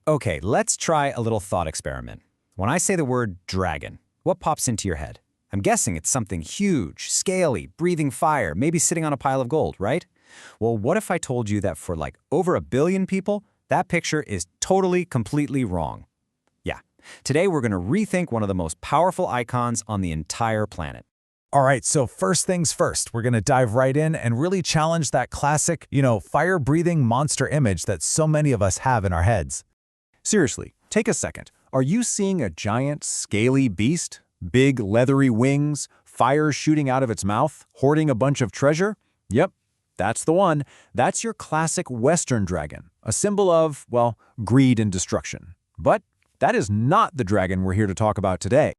Okay, let's try a little thought experiment. When I say the word dragon, what pops into your head? I'm guessing it's something huge, scaly, breathing fire, maybe sitting on a pile of gold, right? Well, what if I told you that for like over 1 billion people, that picture is totally, completely wrong? Yeah, today we're going to rethink one of the most powerful icons on the entire planet. All right, so first things first, we're going to dive right in and really challenge that classic, fire-breathing monster image that so many of us have in our heads. Seriously, take a second. Are you seeing a giant, scaly beast? Big, leathery wings, fire shooting out of its mouth, hoarding a bunch of treasure? Yep, that's the one. That's your classic Western dragon, a symbol of, well, greed and destruction. But that is not the dragon we're here to talk about today.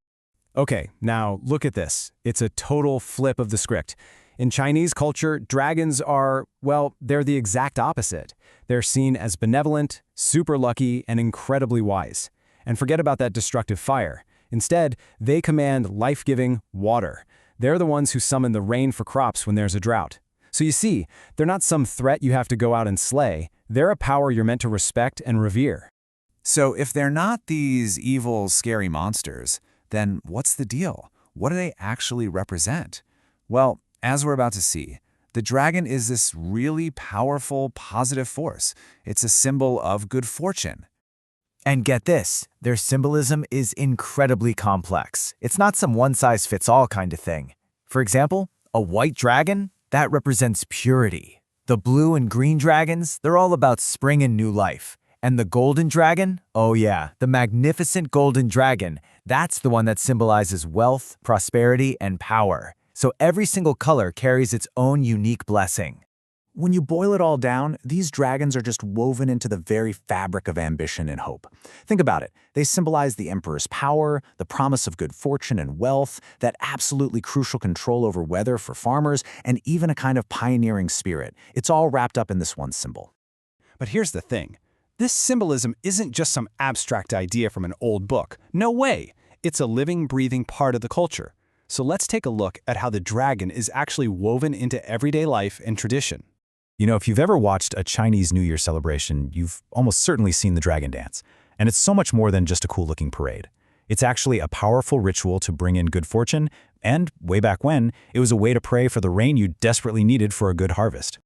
Okay, now look at this. It's a total flip of the script. In Chinese culture, dragons are, well, they're the exact opposite. They're seen as benevolent, super lucky, and incredibly wise. And forget about that destructive fire. Instead, they command life-giving water. They're the ones who summon the rain for crops when there's a drought. So you see, they're not some threat you have to go out and slay. They're a power you're meant to respect and revere. So if they're not these evil, scary monsters, then what's the deal? What do they actually represent? Well, as we're about to see, the dragon is this really powerful, positive force. It's a symbol of good fortune. And get this, their symbolism is incredibly complex. It's not some one-size-fits-all kind of thing. For example, a white dragon, that represents purity. The blue and green dragons, they're all about spring and new life. And the golden dragon? Oh yeah, the magnificent golden dragon. That's the one that symbolizes wealth, prosperity, and power. So every single color carries its own unique blessing. When you boil it all down, these dragons are just woven into the very fabric of ambition and hope. Think about it. They symbolize the emperor's power, the promise of good fortune and wealth, that absolutely crucial control over weather for farmers, and even a kind of pioneering spirit. It's all wrapped up in this one symbol. But here's the thing. This symbolism isn't just some abstract idea from an old book. No way! It's a living, breathing part of the culture. So let's take a look at how the dragon is actually woven into everyday life and tradition. If you've ever watched a Chinese New Year celebration, you've almost certainly seen the dragon dance. And it's so much more than just a cool-looking parade. It's actually a powerful ritual to bring in good fortune, and way back when, it was a way to pray for the rain you desperately needed for a good harvest.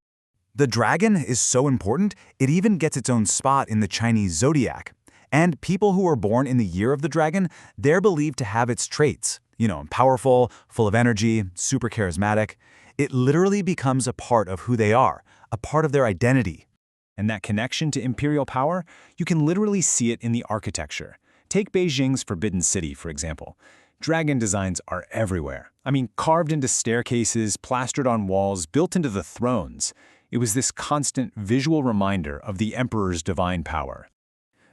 The dragon is so important, it even gets its own spot in the Chinese zodiac. And people who are born in the year of the dragon, they're believed to have its traits. Powerful, full of energy, super charismatic. It literally becomes a part of who they are, a part of their identity. And that connection to imperial power, you can literally see it in the architecture. Take Beijing's Forbidden City, for example. Dragon designs are everywhere. I mean, carved into staircases, plastered on walls, built into the thrones. It was this constant visual reminder of the emperor's divine power.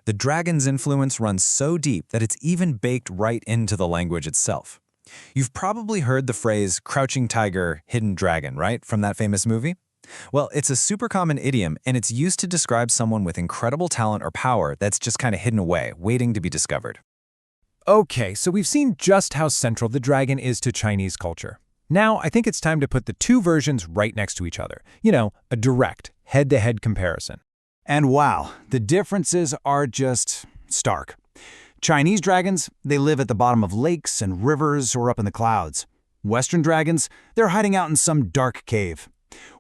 The dragon's influence runs so deep that it's even baked right into the language itself. You've probably heard the phrase crouching tiger, hidden dragon, right, from that famous movie? Well, it's a super common idiom, and it's used to describe someone with incredible talent or power that's just kind of hidden away, waiting to be discovered. Okay, so we've seen just how central the dragon is to Chinese culture. Now, I think it's time to put the two versions right next to each other. A direct, head-to-head comparison. And wow, the differences are just stark. Chinese dragons, they live at the bottom of lakes and rivers or up in the clouds. Western dragons, they're hiding out in some dark cave.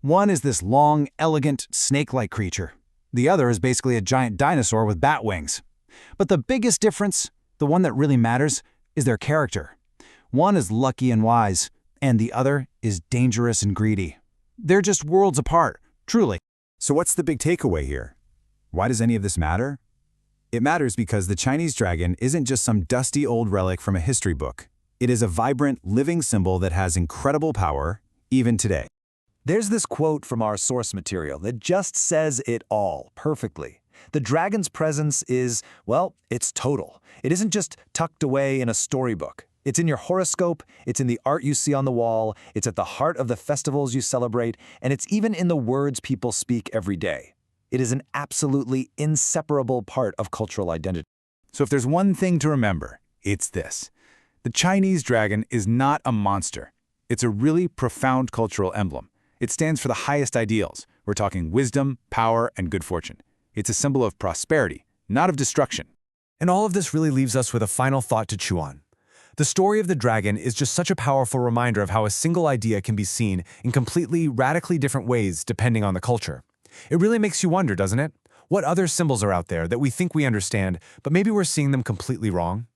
One is this long, elegant, snake-like creature. The other is basically a giant dinosaur with bat wings. But the biggest difference, the one that really matters, is their character. One is lucky and wise, and the other is dangerous and greedy. They're just worlds apart, truly. So what's the big takeaway here? Why does any of this matter? It matters because the Chinese dragon isn't just some dusty old relic from a history book. It is a vibrant, living symbol that has incredible power, even today. There's this quote from our source material that just says it all perfectly. The dragon's presence is, well, it's total. It isn't just tucked away in a storybook. It's in your horoscope, it's in the art you see on the wall, it's at the heart of the festivals you celebrate, and it's even in the words people speak every day. It is an absolutely inseparable part of cultural identity. So if there's one thing to remember, it's this. The Chinese dragon is not a monster. It's a really profound cultural emblem. It stands for the highest ideals. We're talking wisdom, power, and good fortune. It's a symbol of prosperity, not of destruction. And all of this really leaves us with a final thought to chew on. The story of the dragon is just such a powerful reminder of how a single idea can be seen in completely, radically different ways depending on the culture. It really makes you wonder, doesn't it? What other symbols are out there that we think we understand, but maybe we're seeing them completely wrong?